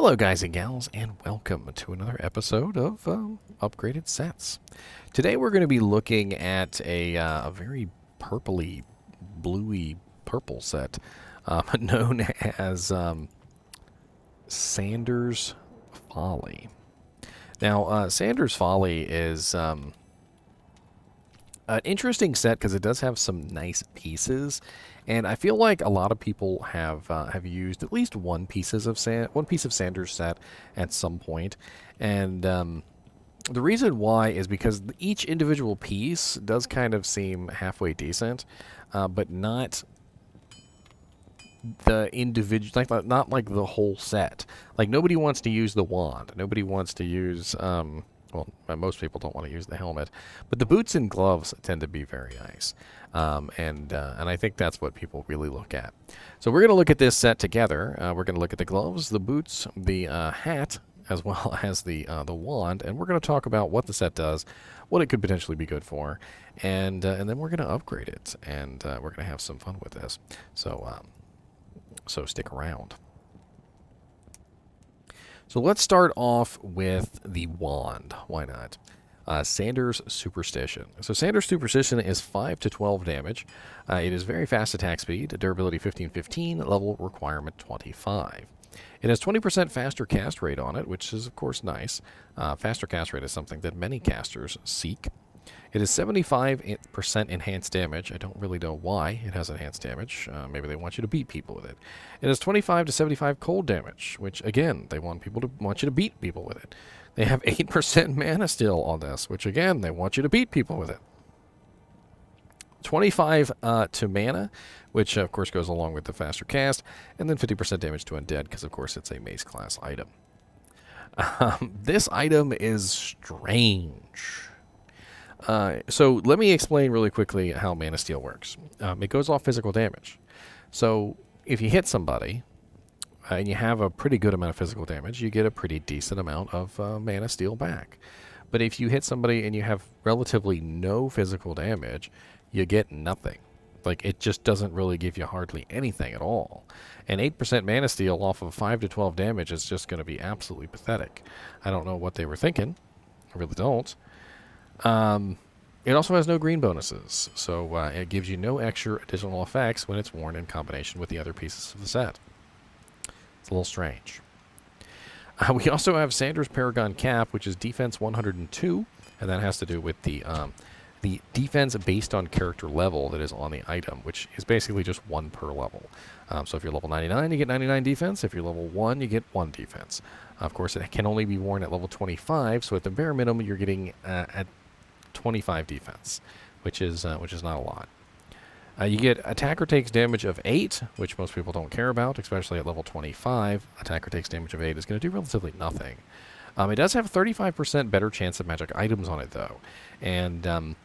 Hello, guys and gals, and welcome to another episode of Upgraded Sets. Today we're going to be looking at a very purpley, bluey purple set known as Sanders Folly. Now, Sanders Folly is an interesting set because it does have some nice pieces, and I feel like a lot of people have used at least one piece of Sanders set at some point, and the reason why is because each individual piece does kind of seem halfway decent, but not the individual, not like the whole set. Like nobody wants to use the wand. Nobody wants to use well, most people don't want to use the helmet, but the boots and gloves tend to be very nice, and I think that's what people really look at. So we're going to look at this set together. We're going to look at the gloves, the boots, the hat, as well as the wand, and we're going to talk about what the set does, what it could potentially be good for, and then we're going to upgrade it, and we're going to have some fun with this. So stick around. So let's start off with the wand. Why not? Sanders Superstition. So Sanders Superstition is 5 to 12 damage. It is very fast attack speed, durability 15-15, level requirement 25. It has 20% faster cast rate on it, which is of course nice. Faster cast rate is something that many casters seek. It is 75% enhanced damage. I don't really know why it has enhanced damage. Maybe they want you to beat people with it. It has 25 to 75 cold damage, which again, they want you to beat people with it. They have 8% mana steal on this, which again, they want you to beat people with it. 25 to mana, which of course goes along with the faster cast, and then 50% damage to Undead, because of course it's a mace class item. This item is strange. So let me explain really quickly how Mana Steal works. It goes off physical damage. So if you hit somebody and you have a pretty good amount of physical damage, you get a pretty decent amount of Mana Steal back. But if you hit somebody and you have relatively no physical damage, you get nothing. Like, it just doesn't really give you hardly anything at all. And 8% Mana Steal off of 5 to 12 damage is just going to be absolutely pathetic. I don't know what they were thinking. I really don't. It also has no green bonuses, so it gives you no extra additional effects when it's worn in combination with the other pieces of the set. It's a little strange. We also have Sanders Paragon Cap, which is defense 102, and that has to do with the defense based on character level that is on the item, which is basically just one per level. So if you're level 99, you get 99 defense. If you're level 1, you get 1 defense. Of course, it can only be worn at level 25, so at the bare minimum, you're getting at 25 defense, which is not a lot. You get attacker takes damage of 8, which most people don't care about, especially at level 25. Attacker takes damage of 8 is going to do relatively nothing. It does have a 35% better chance of magic items on it, though, and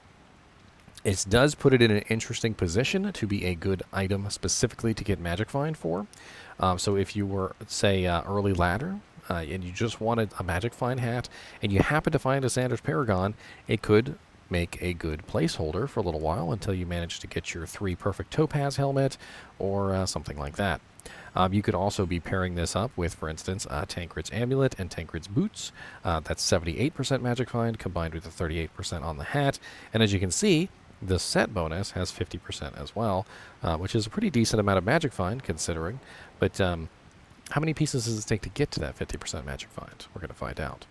it does put it in an interesting position to be a good item specifically to get Magic Find for. So if you were, say, early ladder, and you just wanted a Magic Find hat, and you happen to find a Sanders Paragon, it could make a good placeholder for a little while until you manage to get your 3 perfect Topaz helmet or something like that. You could also be pairing this up with, for instance, Tancred's Amulet and Tancred's Boots. That's 78% Magic Find combined with the 38% on the hat. And as you can see, the set bonus has 50% as well, which is a pretty decent amount of Magic Find considering. But how many pieces does it take to get to that 50% Magic Find? We're going to find out.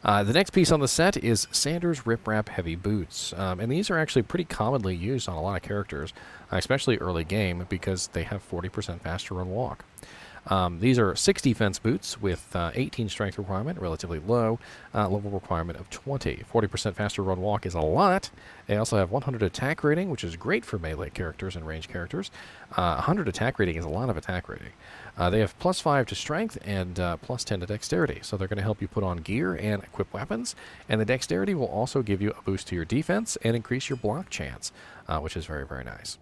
The next piece on the set is Sanders Riprap Heavy Boots. And these are actually pretty commonly used on a lot of characters, especially early game, because they have 40% faster run walk. These are 6 defense boots with 18 strength requirement, relatively low, level requirement of 20. 40% faster run walk is a lot. They also have 100 attack rating, which is great for melee characters and range characters. 100 attack rating is a lot of attack rating. They have plus 5 to strength and plus 10 to dexterity, so they're going to help you put on gear and equip weapons. And the dexterity will also give you a boost to your defense and increase your block chance, which is very, very nice.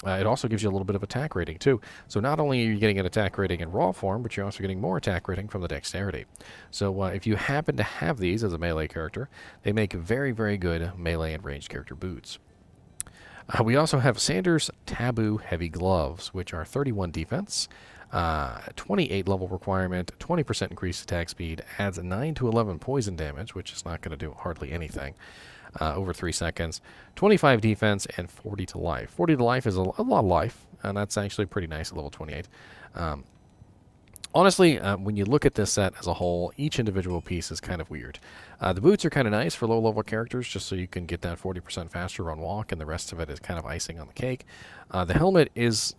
It also gives you a little bit of attack rating, too. So not only are you getting an attack rating in raw form, but you're also getting more attack rating from the dexterity. So if you happen to have these as a melee character, they make very, very good melee and ranged character boots. We also have Sanders Taboo Heavy Gloves, which are 31 defense, 28 level requirement, 20% increased attack speed, adds 9 to 11 poison damage, which is not going to do hardly anything, over 3 seconds, 25 defense, and 40 to life. 40 to life is a lot of life, and that's actually pretty nice at level 28. Honestly, when you look at this set as a whole, each individual piece is kind of weird. The boots are kind of nice for low-level characters, just so you can get that 40% faster run walk, and the rest of it is kind of icing on the cake. The helmet is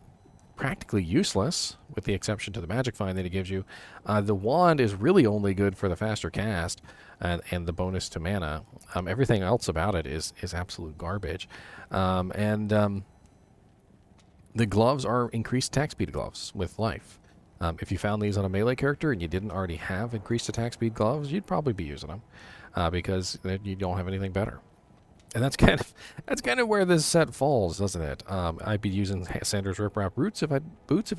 practically useless, with the exception to the magic find that it gives you. The wand is really only good for the faster cast and the bonus to mana. Everything else about it is absolute garbage. The gloves are increased attack speed gloves with life. If you found these on a melee character and you didn't already have increased attack speed gloves, you'd probably be using them because you don't have anything better. And that's kind of where this set falls, doesn't it? I'd be using Sanders Riprap boots if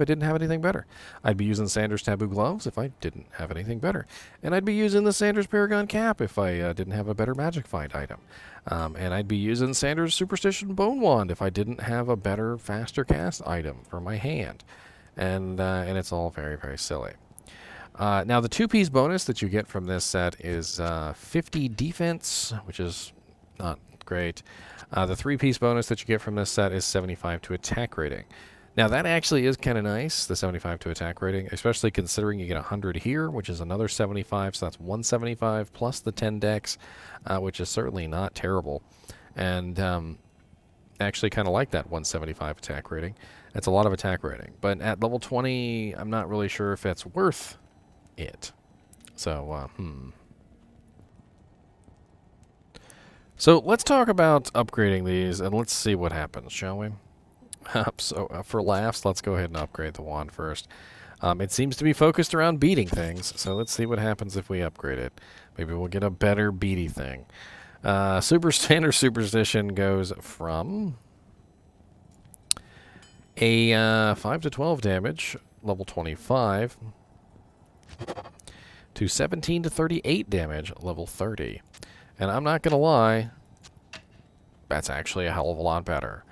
I didn't have anything better. I'd be using Sanders Taboo gloves if I didn't have anything better. And I'd be using the Sanders Paragon Cap if I didn't have a better magic find item. And I'd be using Sanders Superstition Bone Wand if I didn't have a better faster cast item for my hand. And it's all very, very silly. Now, the 2-piece bonus that you get from this set is 50 defense, which is not great. The 3-piece bonus that you get from this set is 75 to attack rating. Now, that actually is kind of nice, the 75 to attack rating, especially considering you get 100 here, which is another 75, so that's 175 plus the 10 dex, which is certainly not terrible. And actually kind of like that 175 attack rating. That's a lot of attack rating. But at level 20, I'm not really sure if it's worth it. So, So let's talk about upgrading these, and let's see what happens, shall we? For laughs, let's go ahead and upgrade the wand first. It seems to be focused around beating things, so let's see what happens if we upgrade it. Maybe we'll get a better beaty thing. Standard Superstition goes from a 5 to 12 damage, level 25, to 17 to 38 damage, level 30. And I'm not going to lie, that's actually a hell of a lot better.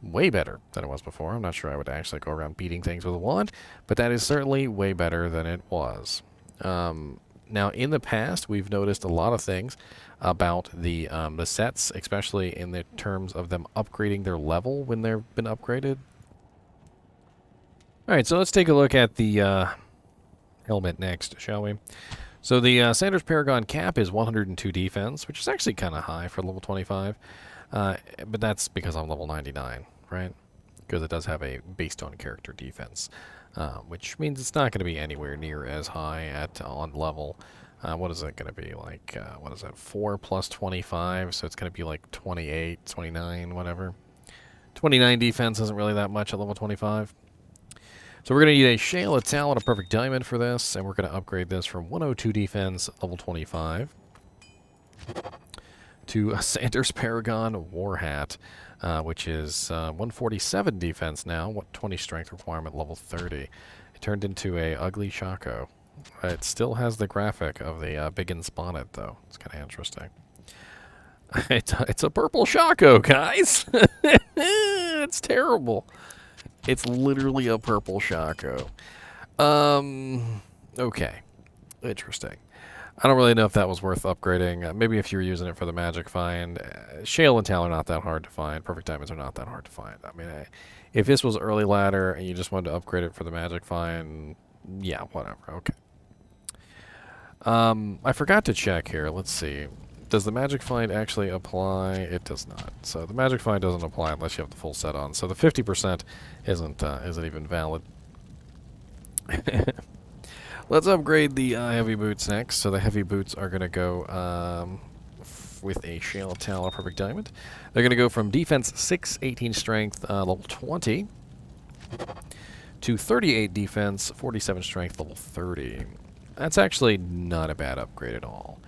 Way better than it was before. I'm not sure I would actually go around beating things with a wand, but that is certainly way better than it was. Now, in the past, we've noticed a lot of things about the sets, especially in the terms of them upgrading their level when they've been upgraded. All right, so let's take a look at the helmet next, shall we? So the Sanders Paragon Cap is 102 defense, which is actually kind of high for level 25, but that's because I'm level 99, right? Because it does have a based on character defense, which means it's not going to be anywhere near as high on level. What is it going to be like? What is that? 4 plus 25, so it's going to be like 28, 29, whatever. 29 defense isn't really that much at level 25. So we're going to need a Shale, a Talon, a Perfect Diamond for this, and we're going to upgrade this from 102 defense, level 25, to a Sanders Paragon War Hat, which is 147 defense now, 20 strength requirement, level 30. It turned into a ugly Shaco. It still has the graphic of the big and spotted, though. It's kind of interesting. It's a purple Shaco, guys! It's terrible. It's literally a purple Shaco. Okay. Interesting. I don't really know if that was worth upgrading. Maybe if you were using it for the magic find. Shale and Talon are not that hard to find. Perfect Diamonds are not that hard to find. I mean, if this was early ladder and you just wanted to upgrade it for the magic find, yeah, whatever. Okay. I forgot to check here. Let's see. Does the magic find actually apply? It does not. So the magic find doesn't apply unless you have the full set on. So the 50% isn't even valid. Let's upgrade the heavy boots next. So the heavy boots are going to go with a Shale, Talon, Perfect Diamond. They're going to go from defense 6, 18 strength, level 20, to 38 defense, 47 strength, level 30. That's actually not a bad upgrade at all.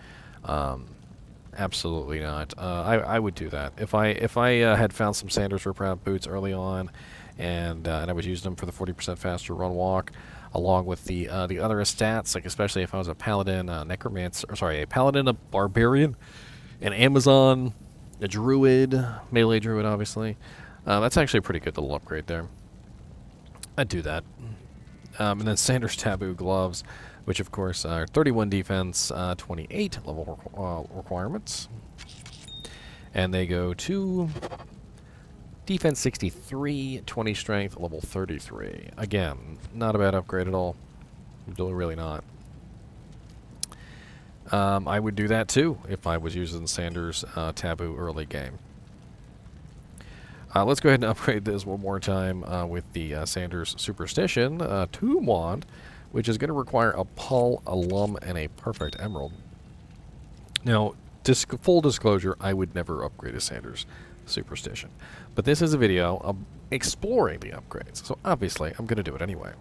Absolutely not. I would do that if I had found some Sanders Riprap boots early on, and I was using them for the 40% faster run walk, along with the other stats, like especially if I was a paladin, necromancer, or sorry, a paladin, a barbarian, an Amazon, a druid, melee druid, obviously. That's actually a pretty good little upgrade there. I'd do that. And then Sanders Taboo gloves, which of course are 31 defense, 28 level requirements. And they go to defense 63, 20 strength, level 33. Again, not a bad upgrade at all. Really not. I would do that too if I was using Sanders Taboo early game. Let's go ahead and upgrade this one more time with the Sanders Superstition Tomb Wand, which is going to require a Pull, a Lum, and a Perfect Emerald. Now, full disclosure, I would never upgrade a Sanders Superstition. But this is a video of exploring the upgrades, so obviously I'm going to do it anyway.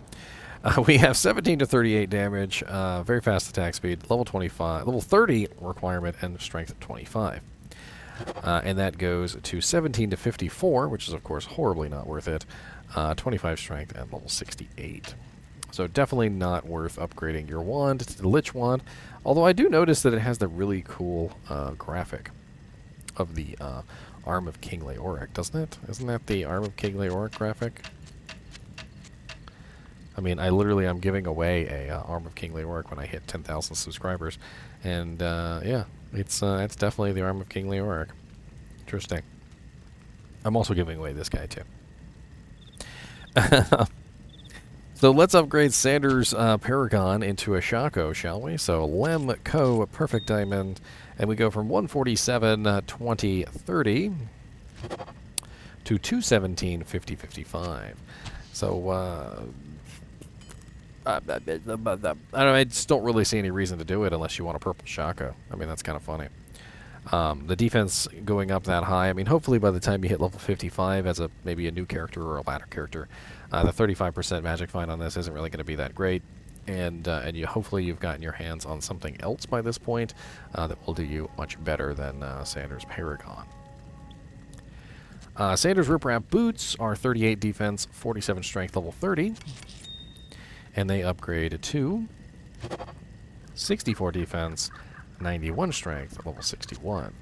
We have 17 to 38 damage, very fast attack speed, level 25, level 30 requirement, and strength 25. And that goes to 17 to 54, which is, of course, horribly not worth it. 25 strength and level 68. So definitely not worth upgrading your wand to the Lich Wand. Although I do notice that it has the really cool graphic of the Arm of King Leoric, doesn't it? Isn't that the Arm of King Leoric graphic? I mean, I'm giving away a Arm of King Leoric when I hit 10,000 subscribers. And, yeah. It's definitely the Arm of King Leoric. Interesting. I'm also giving away this guy, too. So let's upgrade Sanders Paragon into a Shaco, shall we? So Lem, Co, Perfect Diamond, and we go from 147, 20, 30 to 217, 50, 55. So, I don't know, I just don't really see any reason to do it unless you want a purple Shaco. I mean, that's kind of funny. The defense going up that high, I mean, hopefully by the time you hit level 55 as maybe a new character or a ladder character, the 35% magic find on this isn't really going to be that great. And hopefully you've gotten your hands on something else by this point that will do you much better than Sanders Paragon. Sanders Riprap boots are 38 defense, 47 strength, level 30. And they upgrade to 64 defense, 91 strength, level 61.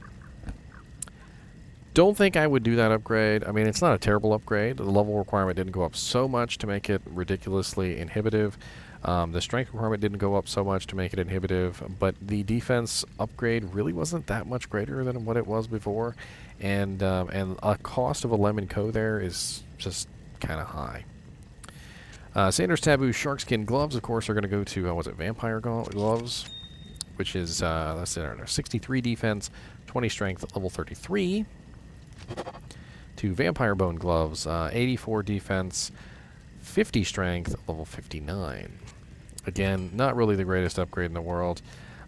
Don't think I would do that upgrade. I mean, it's not a terrible upgrade. The level requirement didn't go up so much to make it ridiculously inhibitive. The strength requirement didn't go up so much to make it inhibitive, but the defense upgrade really wasn't that much greater than what it was before. And a cost of a Lemon Co there is just kind of high. Sanders Taboo Sharkskin Gloves, of course, are going to go to, Vampire Gloves, which is, let's see, 63 defense, 20 strength, level 33. To Vampire Bone Gloves, 84 defense, 50 strength, level 59. Again, not really the greatest upgrade in the world.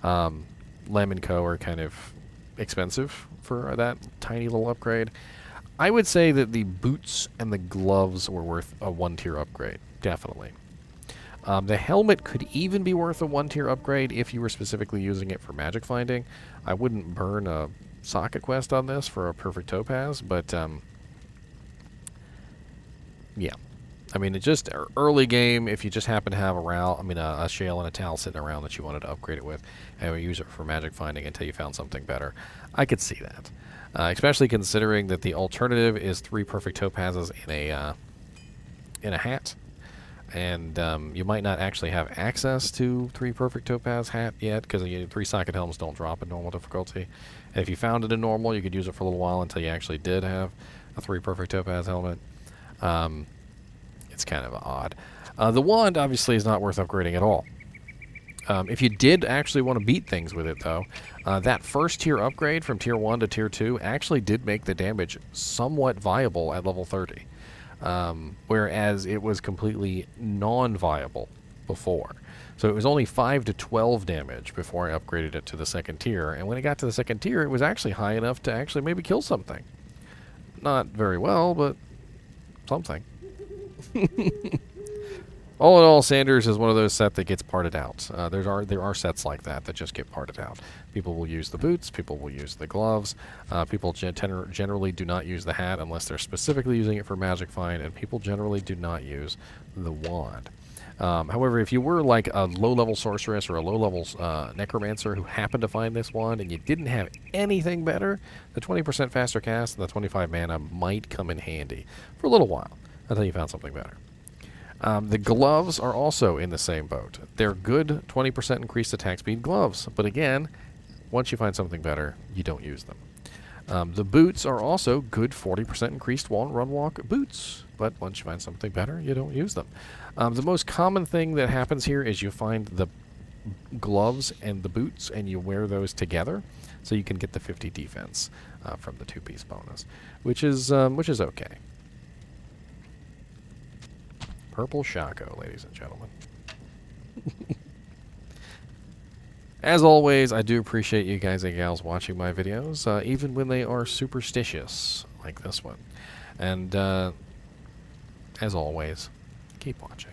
Lem & Co. are kind of expensive for that tiny little upgrade. I would say that the boots and the gloves were worth a 1-tier upgrade. Definitely. The helmet could even be worth a 1-tier upgrade if you were specifically using it for magic finding. I wouldn't burn a socket quest on this for a perfect topaz, but yeah. I mean, it just early game, if you just happen to have a shale and a towel sitting around that you wanted to upgrade it with, and use it for magic finding until you found something better, I could see that. Especially considering that the alternative is 3 perfect topazes in a hat. And you might not actually have access to 3 perfect topaz hat yet, because 3 socket helms don't drop in normal difficulty. And if you found it in normal, you could use it for a little while until you actually did have a 3 perfect topaz helmet. It's kind of odd. The wand obviously is not worth upgrading at all. If you did actually want to beat things with it, though, that first tier upgrade from tier 1 to tier 2 actually did make the damage somewhat viable at level 30. Whereas it was completely non-viable before. So it was only 5 to 12 damage before I upgraded it to the second tier, and when it got to the second tier, it was actually high enough to actually maybe kill something. Not very well, but something. All in all, Sanders is one of those sets that gets parted out. There are sets like that just get parted out. People will use the boots, people will use the gloves, people generally do not use the hat unless they're specifically using it for magic find, and people generally do not use the wand. However, if you were like a low-level sorceress or a low-level necromancer who happened to find this wand and you didn't have anything better, the 20% faster cast and the 25 mana might come in handy for a little while until you found something better. The gloves are also in the same boat. They're good 20% increased attack speed gloves, but again, once you find something better, you don't use them. The boots are also good 40% increased run walk boots, but once you find something better, you don't use them. The most common thing that happens here is you find the gloves and the boots, and you wear those together, so you can get the 50 defense from the 2-piece bonus, which is okay. Purple Shaco, ladies and gentlemen. As always, I do appreciate you guys and gals watching my videos, even when they are superstitious, like this one. And, as always, keep watching.